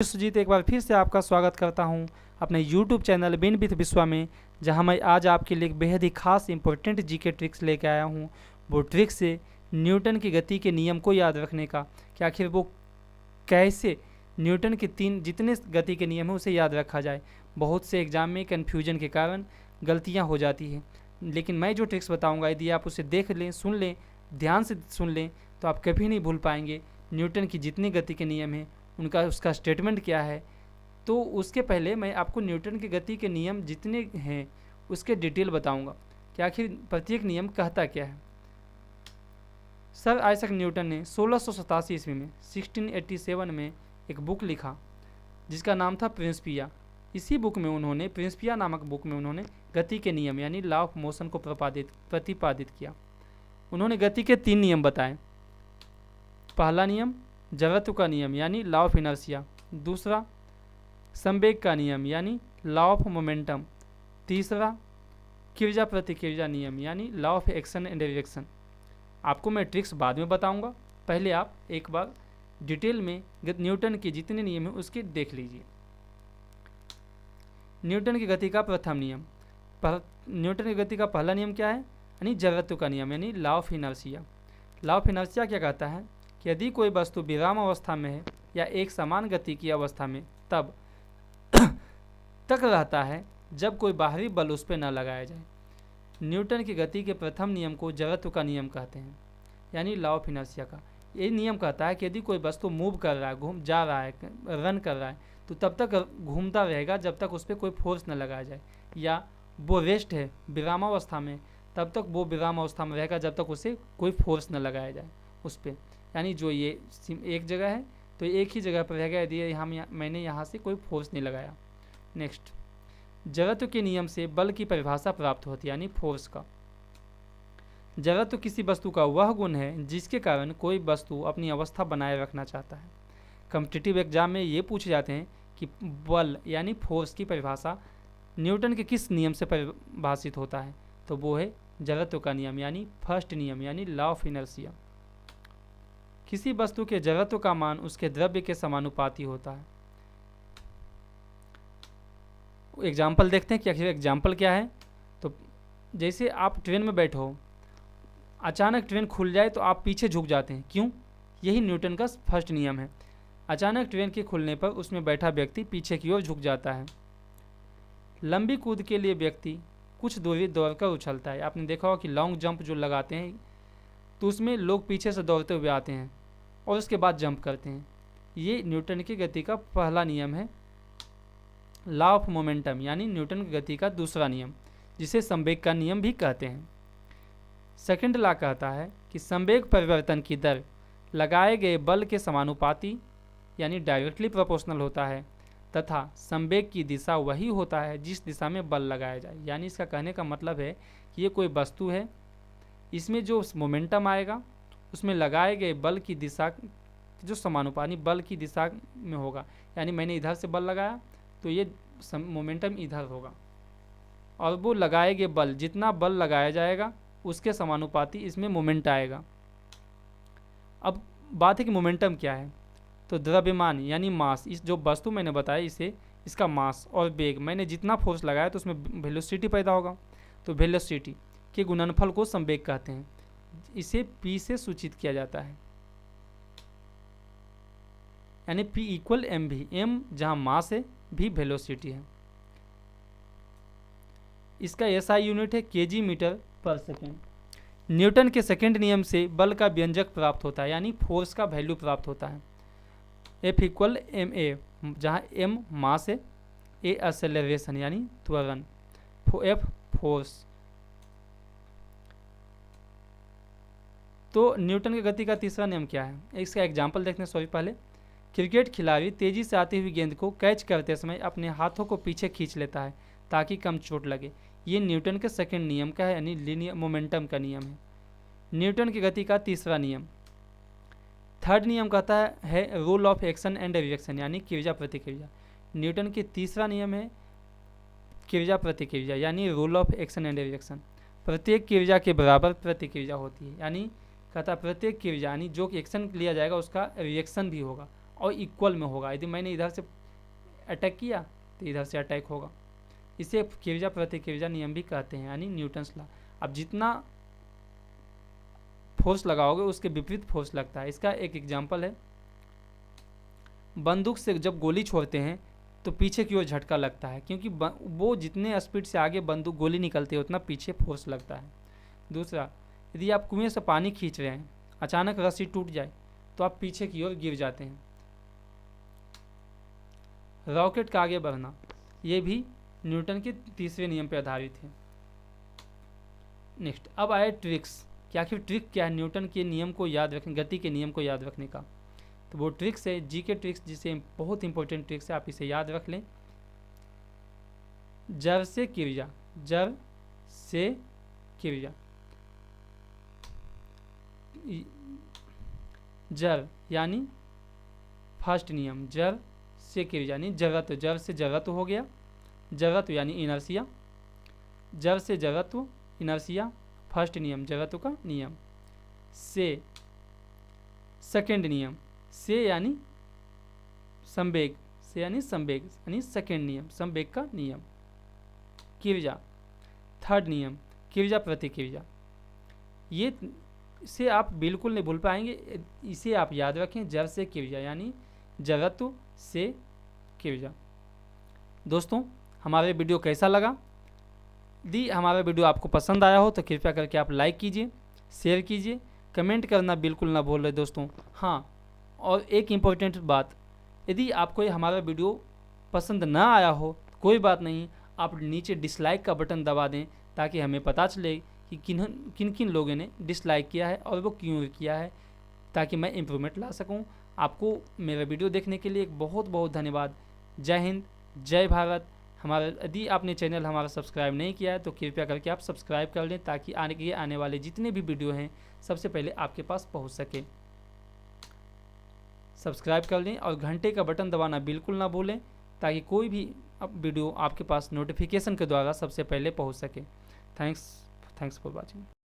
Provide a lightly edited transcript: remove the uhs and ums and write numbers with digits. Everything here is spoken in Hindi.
सुजीत एक बार फिर से आपका स्वागत करता हूं अपने YouTube चैनल बिन विथ विश्वा में, जहां मैं आज आपके लिए एक बेहद ही खास इंपॉर्टेंट जीके ट्रिक्स लेके आया हूं। वो ट्रिक्स से न्यूटन की गति के नियम को याद रखने का कि आखिर वो कैसे न्यूटन के तीन जितने गति के नियम हैं उसे याद रखा जाए। बहुत से एग्जाम में कन्फ्यूजन के कारण गलतियाँ हो जाती हैं, लेकिन मैं जो ट्रिक्स बताऊँगा यदि आप उसे देख लें, सुन लें, ध्यान से सुन लें तो आप कभी नहीं भूल पाएंगे न्यूटन की जितनी गति के नियम हैं उसका स्टेटमेंट क्या है। तो उसके पहले मैं आपको न्यूटन की गति के नियम जितने हैं उसके डिटेल बताऊंगा कि आखिर प्रत्येक नियम कहता क्या है। सर आइजैक न्यूटन ने 1687 ईस्वी में 1687 में एक बुक लिखा जिसका नाम था प्रिंसिपिया। इसी बुक में उन्होंने प्रिंसिपिया नामक बुक में उन्होंने गति के नियम यानी लॉ ऑफ मोशन को प्रतिपादित किया। उन्होंने गति के 3 नियम बताए। पहला नियम जड़त्व का नियम यानी लॉ ऑफ इनर्शिया, दूसरा संवेग का नियम यानी लॉ ऑफ मोमेंटम, तीसरा क्रिया प्रतिक्रिया नियम यानी law of action and reaction. आपको मैं ट्रिक्स बाद में बताऊंगा, पहले आप एक बार डिटेल में न्यूटन के जितने नियम हैं उसके देख लीजिए। न्यूटन की गति का प्रथम नियम, न्यूटन की गति का पहला नियम क्या है यानी जड़त्व का नियम यानी law of inertia. Law of inertia क्या कहता है कि यदि कोई वस्तु विराम अवस्था में है या एक समान गति की अवस्था में तब तक रहता है जब कोई बाहरी बल उस पर न लगाया जाए। न्यूटन की गति के प्रथम नियम को जड़त्व का नियम कहते हैं यानी लॉ ऑफ इनर्शिया का। ये नियम कहता है कि यदि कोई वस्तु मूव कर रहा है, जा रहा है, रन कर रहा है तो तब तक घूमता रहेगा जब तक उस पर कोई फोर्स न लगाया जाए, या वो रेस्ट है विरामावस्था में तब तक वो विरामावस्था में रहेगा जब तक उसे कोई फोर्स न लगाया जाए उस पर। यानी जो ये एक जगह है तो एक ही जगह पर रहेगा यदि मैंने यहाँ से कोई फोर्स नहीं लगाया। नेक्स्ट, जड़त्व के नियम से बल की परिभाषा प्राप्त होती है यानी फोर्स का। जड़त्व किसी वस्तु का वह गुण है जिसके कारण कोई वस्तु अपनी अवस्था बनाए रखना चाहता है। कॉम्पिटिटिव एग्जाम में ये पूछे जाते हैं कि बल यानी फोर्स की परिभाषा न्यूटन के किस नियम से परिभाषित होता है, तो वो है जड़त्व का नियम यानी फर्स्ट नियम यानी लॉ ऑफ इनर्शिया। किसी वस्तु के जड़त्व का मान उसके द्रव्य के समानुपाती होता है। एग्जाम्पल देखते हैं कि आखिर एग्जाम्पल क्या है। तो जैसे आप ट्रेन में बैठे हो, अचानक ट्रेन खुल जाए तो आप पीछे झुक जाते हैं, क्यों? यही न्यूटन का फर्स्ट नियम है। अचानक ट्रेन के खुलने पर उसमें बैठा व्यक्ति पीछे की ओर झुक जाता है। लंबी कूद के लिए व्यक्ति कुछ दूरी दौड़कर उछलता है। आपने देखा होगा कि लॉन्ग जंप जो लगाते हैं तो उसमें लोग पीछे से दौड़ते हुए आते हैं और उसके बाद जंप करते हैं। ये न्यूटन की गति का पहला नियम है, लॉ ऑफ मोमेंटम यानी न्यूटन की गति का दूसरा नियम, जिसे संवेग का नियम भी कहते हैं। सेकंड लॉ कहता है कि संवेग परिवर्तन की दर लगाए गए बल के समानुपाती यानी डायरेक्टली प्रोपोर्शनल होता है तथा संवेग की दिशा वही होता है जिस दिशा में बल लगाया जाए। यानी इसका कहने का मतलब है कि ये कोई वस्तु है, इसमें जो मोमेंटम आएगा उसमें लगाए गए बल की दिशा जो समानुपाती बल की दिशा में होगा। यानी मैंने इधर से बल लगाया तो ये मोमेंटम इधर होगा, और वो लगाए गए बल जितना बल लगाया जाएगा उसके समानुपाती इसमें मोमेंट आएगा। अब बात है कि मोमेंटम क्या है, तो द्रव्यमान यानी मास, इस जो वस्तु मैंने बताया इसे इसका मास और वेग मैंने जितना फोर्स लगाया तो उसमें वेलोसिटी पैदा होगा। तो वेलोसिटी के गुणनफल को संवेग कहते हैं। इसे P से सूचित किया जाता है यानी P इक्वल mv, m जहाँ मास है, v वेलोसिटी है। इसका SI यूनिट है kg मीटर पर सेकेंड। न्यूटन के सेकेंड नियम से बल का व्यंजक प्राप्त होता है यानी फोर्स का वैल्यू प्राप्त होता है। F इक्वल ma, जहाँ m मास है, a एक्सेलरेशन यानी त्वरण, F फोर्स। तो न्यूटन की गति का तीसरा नियम क्या है, इसका एग्जाम्पल देखने से पहले, क्रिकेट खिलाड़ी तेजी से आती हुई गेंद को कैच करते समय अपने हाथों को पीछे खींच लेता है ताकि कम चोट लगे। ये न्यूटन के सेकंड नियम का है यानी लीनियर मोमेंटम का नियम है। न्यूटन की गति का तीसरा नियम, थर्ड नियम कहता है rule of action and reaction यानी क्रिया प्रतिक्रिया। न्यूटन की तीसरा नियम है क्रिया प्रतिक्रिया यानी rule of action and reaction. प्रत्येक क्रिया के बराबर प्रतिक्रिया होती है, यानी कहता प्रत्येक क्रिया यानी जो एक्शन लिया जाएगा उसका रिएक्शन भी होगा, और इक्वल में होगा। यदि मैंने इधर से अटैक किया तो इधर से अटैक होगा। इसे किर्जा प्रतिकिर्जा नियम भी कहते हैं, यानी न्यूटन्स लॉ। अब जितना फोर्स लगाओगे उसके विपरीत फोर्स लगता है। इसका एक एग्जांपल है, बंदूक से जब गोली छोड़ते हैं तो पीछे की ओर झटका लगता है, क्योंकि वो जितने स्पीड से आगे बंदूक गोली निकलती है उतना पीछे फोर्स लगता है। दूसरा, यदि आप कुएं से पानी खींच रहे हैं, अचानक रस्सी टूट जाए तो आप पीछे की ओर गिर जाते हैं। रॉकेट का आगे बढ़ना, ये भी न्यूटन के तीसरे नियम पर आधारित है। नेक्स्ट, अब आए ट्रिक्स कि आखिर ट्रिक क्या है न्यूटन के नियम को याद रखने, गति के नियम को याद रखने का। तो वो ट्रिक्स है जी के ट्रिक्स, जिसे बहुत इंपॉर्टेंट ट्रिक्स है, आप इसे याद रख लें। जड़ से क्रिया, जड़ से क्रिया, जड़ यानी फर्स्ट नियम, जड़ से क्रिया यानी जड़त्व, जड़ से जड़त्व हो गया, जड़त्व यानी इनर्शिया, जड़ से जड़त्व इनर्शिया, फर्स्ट नियम जड़त्व का नियम। से सेकेंड नियम, से यानी संवेग, से यानी संवेग यानी सेकेंड नियम, संवेग का नियम। क्रिया थर्ड नियम, क्रिया प्रतिक्रिया। ये इसे आप बिल्कुल नहीं भूल पाएंगे, इसे आप याद रखें, जड़ से क्रिया यानी जड़त्व से क्रिया। दोस्तों, हमारा वीडियो कैसा लगा? यदि हमारा वीडियो आपको पसंद आया हो तो कृपया करके आप लाइक कीजिए, शेयर कीजिए, कमेंट करना बिल्कुल ना भूलें दोस्तों। हाँ, और एक इम्पोर्टेंट बात, यदि आपको हमारा वीडियो पसंद ना आया हो कोई बात नहीं, आप नीचे डिसलाइक का बटन दबा दें ताकि हमें पता चले कि किन किन लोगों ने डिसलाइक किया है और वो क्यों किया है, ताकि मैं इम्प्रूवमेंट ला सकूं। आपको मेरा वीडियो देखने के लिए एक बहुत बहुत धन्यवाद। जय हिंद, जय भारत। हमारा यदि आपने चैनल हमारा सब्सक्राइब नहीं किया है तो कृपया करके आप सब्सक्राइब कर लें, ताकि आने वाले जितने भी वीडियो हैं सबसे पहले आपके पास पहुंच सके। सब्सक्राइब कर लें और घंटे का बटन दबाना बिल्कुल ना भूलें, ताकि कोई भी वीडियो आपके पास नोटिफिकेशन के द्वारा सबसे पहले पहुंच सके। Thanks for watching.